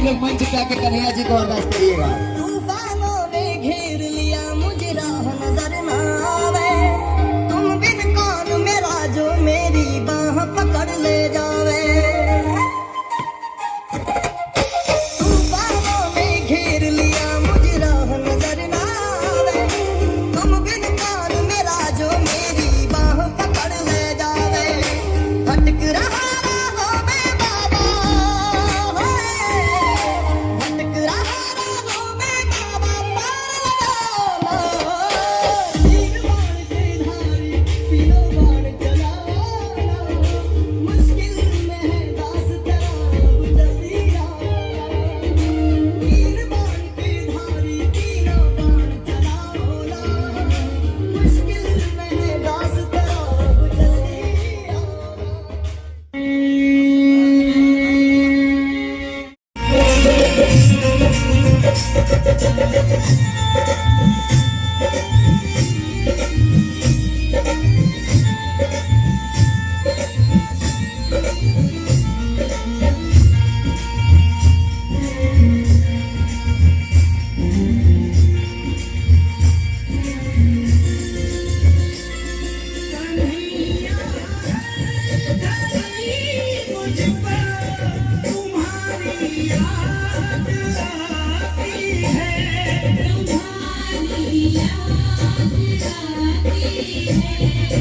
लोग मंच पे आके कन्हैया जी को अरदास करिएगा। तूफानों ने घेर लिया मुझे राह नजर ना आवे, तुम बिन कौन मेरा जो मेरी बाह पकड़ ले जावे। तूफानों ने घेर लिया मुझे राह नजर ना आवे, तुम बिन कौन मेरा जो मेरी बाह पकड़ ले जावे। भटक रहा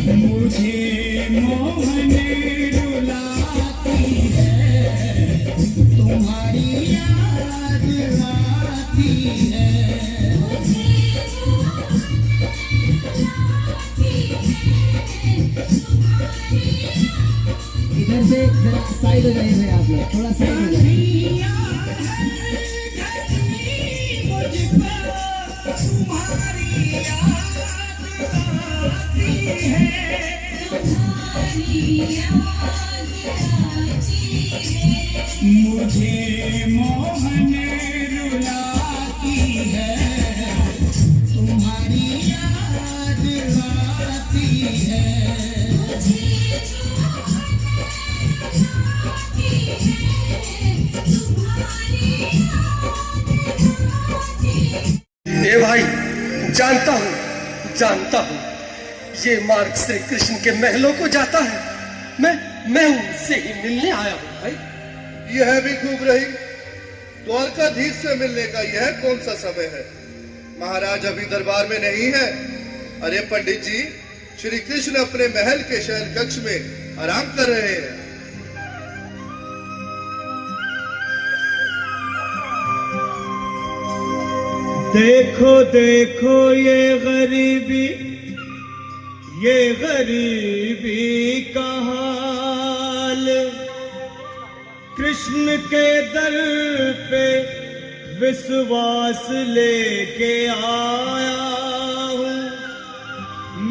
मुझे मोहन रुलाती है, तुम्हारी याद आती है। इधर से जरा साइड हो जाइए आप लोग, थोड़ा साइड हो जाइए। मुझे मोहन रुलाती है, तुम्हारी याद आती है। ए भाई, जानता हूँ ये मार्ग श्री कृष्ण के महलों को जाता है। मैं उनसे ही मिलने आया हूँ भाई। यह भी खूब रही, द्वारकाधीश से मिलने का यह कौन सा समय है? महाराज अभी दरबार में नहीं है। अरे पंडित जी, श्री कृष्ण अपने महल के शयन कक्ष में आराम कर रहे हैं। देखो देखो ये गरीबी का हाल, कृष्ण के दर पे विश्वास लेके आया हूँ।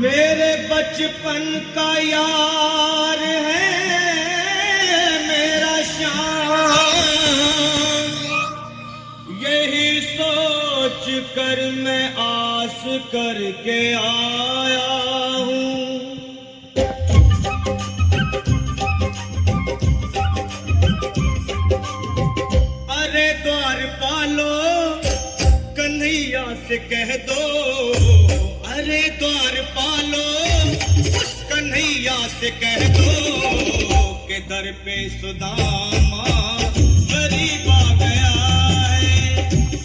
मेरे बचपन का यार है मेरा श्याम, यही सोच कर मैं आस करके आया हूँ। अरे द्वारपालो कन्हैया से कह दो, अरे द्वारपालो उस कन्हैया से कह दो के दर पे सुदामा गरीब आ गया है,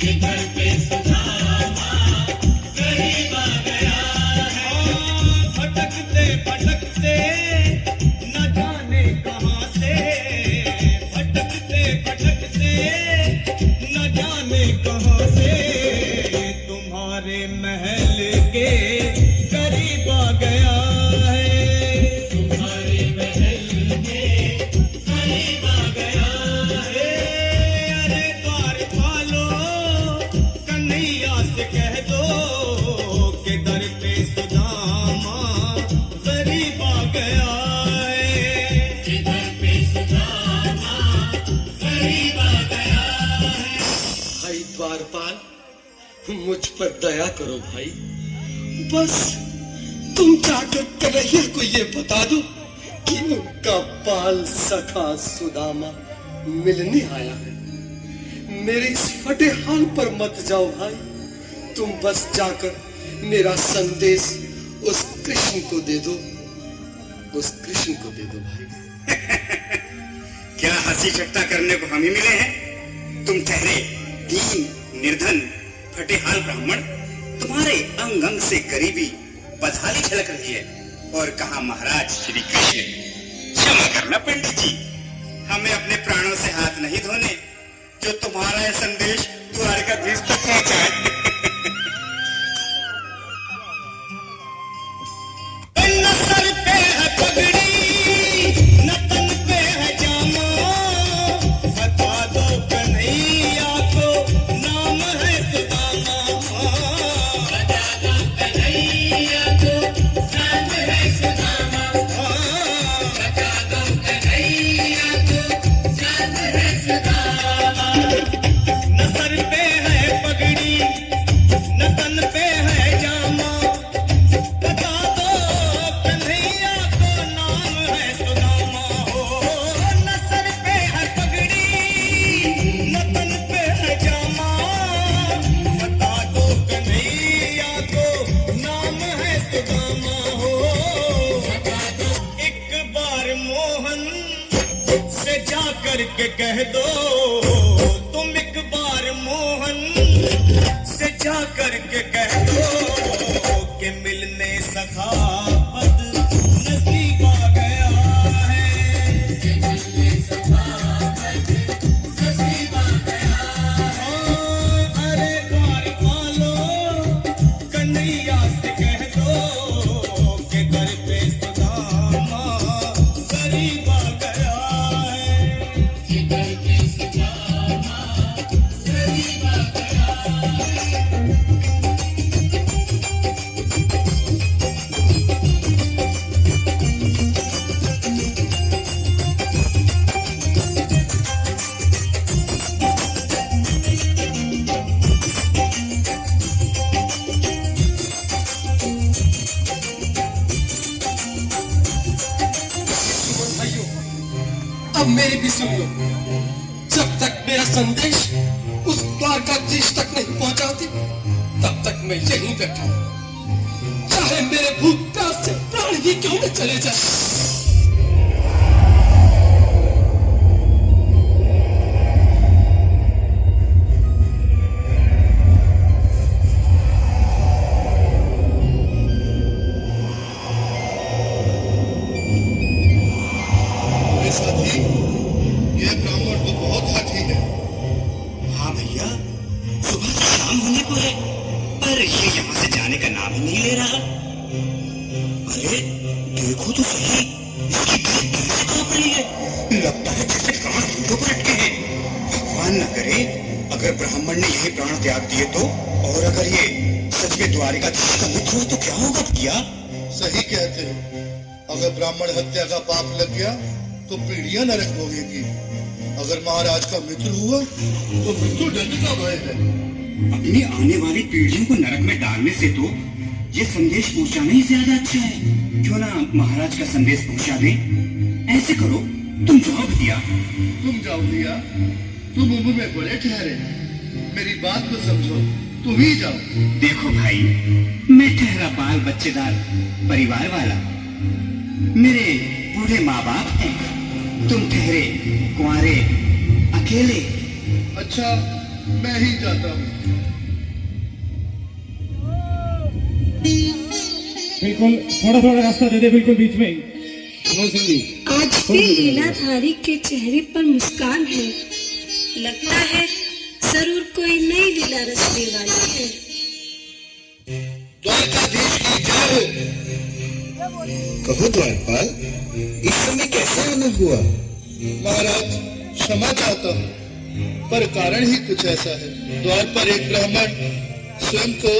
के दर पे सुदामा गरीब आ गया है। भटकते भटकते न जाने कहाँ से, भटकते भटकते न जाने कहाँ से तुम्हारे महल के करीब आ गया है, तुम्हारे महल के करीब आ गया है। अरे द्वारपालो कन्हैया से कह दो के दर पे सुदामा गरीब आ गया है, के दर पे सुदामा गरीब आ गया है। भाई द्वारपाल, मुझ पर दया करो भाई। बस तुम जाकर कन्हैया को ये बता दो कि उनका बाल सखा सुदामा मिलने आया है। मेरे इस फटे हाल पर मत जाओ भाई। तुम बस जाकर मेरा संदेश उस कृष्ण को दे दो, उस कृष्ण को दे दो भाई। क्या हंसी ठट्टा करने को हम ही मिले हैं? तुम ठहरे दीन निर्धन फटेहाल ब्राह्मण, तुम्हारे अंग अंग से गरीबी बदहाली झलक रही है। और कहा महाराज श्री कृष्ण, क्षमा करना पंडित जी, हमें अपने प्राणों से हाथ नहीं धोने जो तुम्हारा यह संदेश द्वारकाधीश तक पहुंचाए। न सर पे है पगड़ी, न तन पे है जामा, बता दो कन्हैया को नाम है सुदामा। बता दो कन्हैया को नाम है सुदामा। बता दो कन्हैया को नाम है सुदामा। न सर पे है पगड़ी, न तन पे है जामा, बता दो कन्हैया को नाम है सुदामा। हो न सर पे है पगड़ी, न तन पे है जामा, बता दो कन्हैया को नाम है सुदामा। हो एक बार मोहन से जा कर के कह दो, तुम एक बार मोहन से जा कर के कह दो कि मिलने सखा बद नसीब आ गया है। कि मिलने सखा बद नसीब आ गया है। अरे द्वार पालो कन्हैया से कह दो कि दर पे सुदामा गरीब आ गया है। कि दर पे सुदामा गरीब आ गया है। भाइयों, अब मेरी भी सुन लो। जब तक मेरा संदेश उस द्वारकाधीश तक नहीं पहुंचाती, तब तक मैं यहीं बैठा हूं। चाहे मेरे भूख प्यास से प्राण ही क्यों न चले जाए। मेरे साथी, ये ब्राह्मण तो बहुत हाथी है। हाँ भैया, सुबह से शाम होने को है, पर ये यहाँ से जाने का नाम ही नहीं ले रहा। अरे देखो तो सही, इसकी पीठ कैसे कांप रही है। लगता है जैसे प्राण घुटनों पर अटके हैं। भगवान न करे अगर ब्राह्मण ने यही प्राण त्याग दिए तो, और अगर ये सच में द्वारिकाधीश का मित्र हो तो क्या होगा भैया? सही कहते हो। अगर ब्राह्मण हत्या का पाप लग गया तो पीढ़ियां नरक भोगेगी। अगर महाराज का मित्र हुआ तो मृत्यु दंड का भय है। अपनी आने वाली पीढ़ियों को नरक में डालने से तो ये संदेश पहुंचाना ही ज्यादा अच्छा है। क्यों ना महाराज का संदेश पहुंचा दें। ऐसे करो, तुम जाओ भैया। तुम जाओ भैया, तुम उम्र में बड़े ठहरे, मेरी बात को समझो, तुम ही जाओ। देखो भाई, मैं ठहरा बाल बच्चेदार परिवार वाला, मेरे बूढ़े माँ बाप हैं, तुम ठहरे कुंवारे अकेले। अच्छा, मैं ही जाता हूँ। बिल्कुल थोड़ा थोड़ा रास्ता दे दे, बिल्कुल बीच में ही। मनोज सिंह जी, आज भी लीलाधारी के चेहरे पर मुस्कान है। लगता है जरूर कोई नई लीला रचने वाली है। द्वारकाधीश की जय हो। कहो द्वारपाल, इस समय कैसे आना हुआ? महाराज, क्षमा चाहता हूँ, पर कारण ही कुछ ऐसा है। द्वार पर एक ब्राह्मण स्वयं को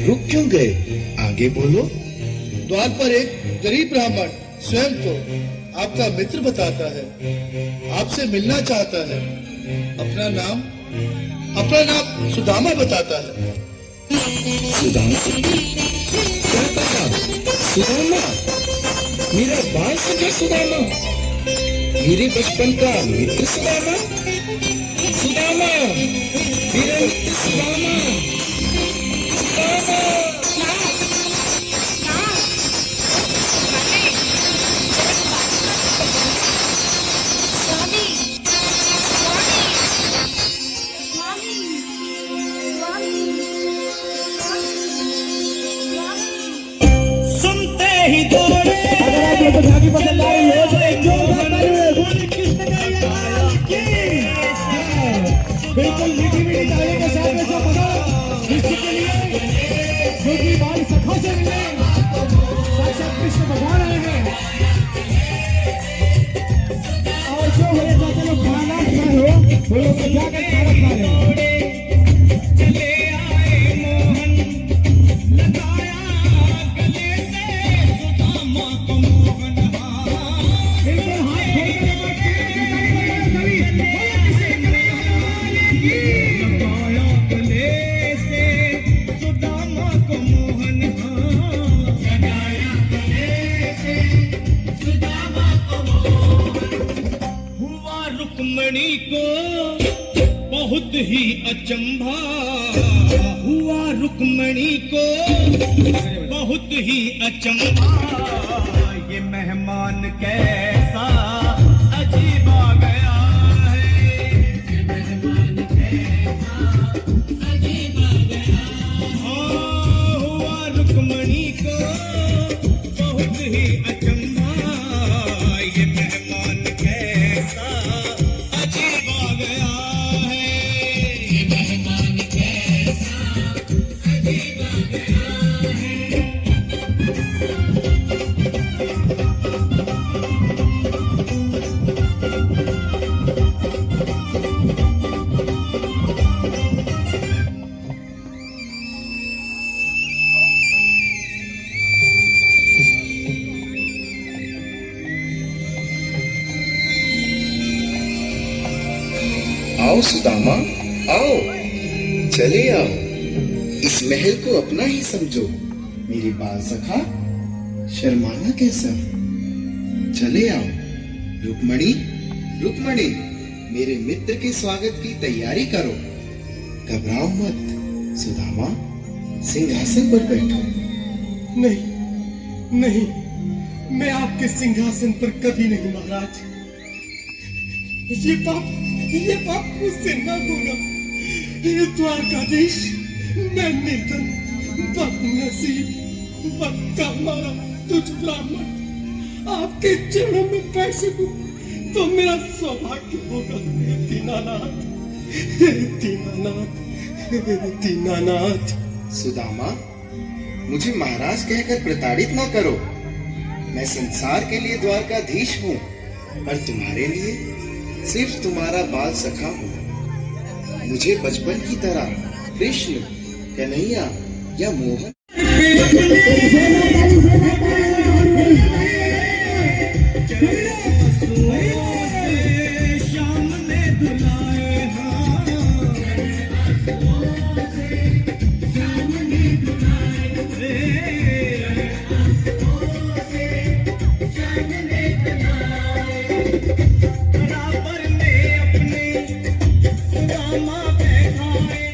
रुक क्यों गए? आगे बोलो। द्वार पर एक गरीब ब्राह्मण स्वयं को आपका मित्र बताता है, आपसे मिलना चाहता है। अपना नाम सुदामा बताता है। सुदामा? क्या कहा? सुदामा? मेरा बाल सखा सुदामा? मेरे बचपन का मित्र सुदामा? सुदामा, मेरा मित्र सुदामा, सुदामा। सुनते ही दौड़े अगर आप लोग झांकी पसंद आ रही हो तो एक जोरदार ताली बिल्कुल मीठी मीठी ताली के साथ में जो बना विश्व के लिए जो कि बाल सखा से मिले साक्षात कृष्ण भगवान आए हैं और जो मेरे साथ लोग खाना खाए हो वो लोग जाकर खाना खा रहे हो। चले आए मोहन लगाया गले से सुदामा को मोहन बिल्कुल हाथ लगाया गले से सुदामा को मोहन लगाया गले से सुदामा को मोहन हुआ रुक्मणी को बहुत ही अचंभा हुआ रुक्मणी को बहुत ही अचंभा ये मेहमान कैसा अजीब आ गया है ये मेहमान कैसा अजीब आ गया हाँ हुआ रुक्मणी को बहुत ही अचंभा ये मेहमान कैसा अजीब आ गया है ये मेहमान कैसा अजीब आ गया है आओ सुदामा, आओ, चले आओ, इस महल को अपना ही समझो। मेरी बाल सखा, शर्माना कैसा? चले आओ। रुक्मणी, रुक्मणी, मेरे मित्र के स्वागत की तैयारी करो। घबराओ मत। सुदामा, सिंहासन पर बैठो। नहीं, नहीं, मैं आपके सिंहासन पर कभी नहीं महाराज। ये पाप मुझसे न होगा। ये द्वारकाधीश, मैं निर्धन, बदनसीब, बदकामारा, तुझ ब्राह्मण आपके चरणों में बैठ सकूं तो मेरा सौभाग्य होगा। दीनानाथ, दीनानाथ, दीनानाथ। सुदामा, मुझे महाराज कहकर प्रताड़ित ना करो। मैं संसार के लिए द्वारकाधीश हूँ, पर तुम्हारे लिए सिर्फ तुम्हारा बाल सखा हूँ। मुझे बचपन की तरह कृष्ण, कन्हैया या मोहन शाम में दुलाए बराबर में अपने सुदामा बैठाए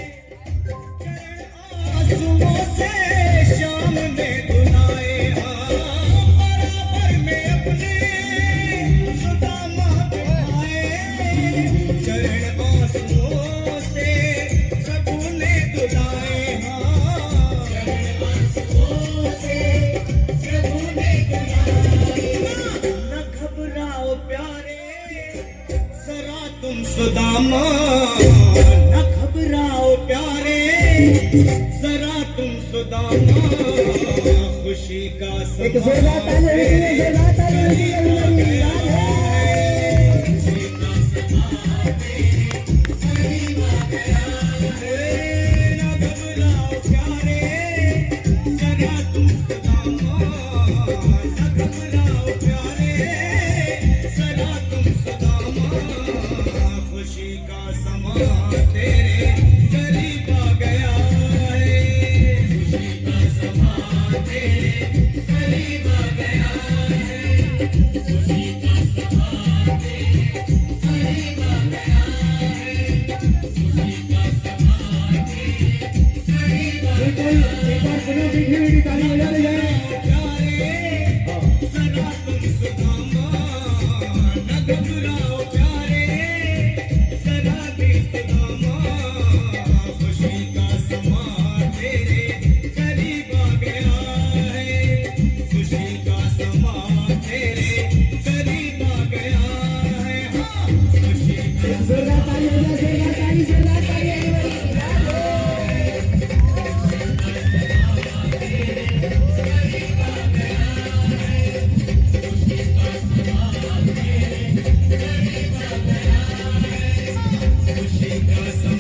आंसुओं से शाम में धुलाए बराबर में अपने सुदामा बैठाए चरण आंसुओं से प्रभु ने धुलाए चरण आंसुओं से प्रभु ने धुलाए न घबराओ प्यारे जरा तुम सुदामा न घबराओ प्यारे जरा तुम सुदामा खुशी का खुशी का समा तेरे करीब आ गया है खुशी का समा तेरे करीब आ गया है खुशी का समा तेरे करीब आ गया है एक बार पुनः मीठी मीठी ताली बजाते जाए। जरा तुम सुदामा न घबराओ प्यारे, जरा भी सुदामा खुशी का समा तेरे करीब आ गया है, खुशी का समा तेरे करीब आ गया है, हाँ खुशी का जोरदार ताली बजाओ, जोरदार ताली, जोरदार ताली everybody। खुशी का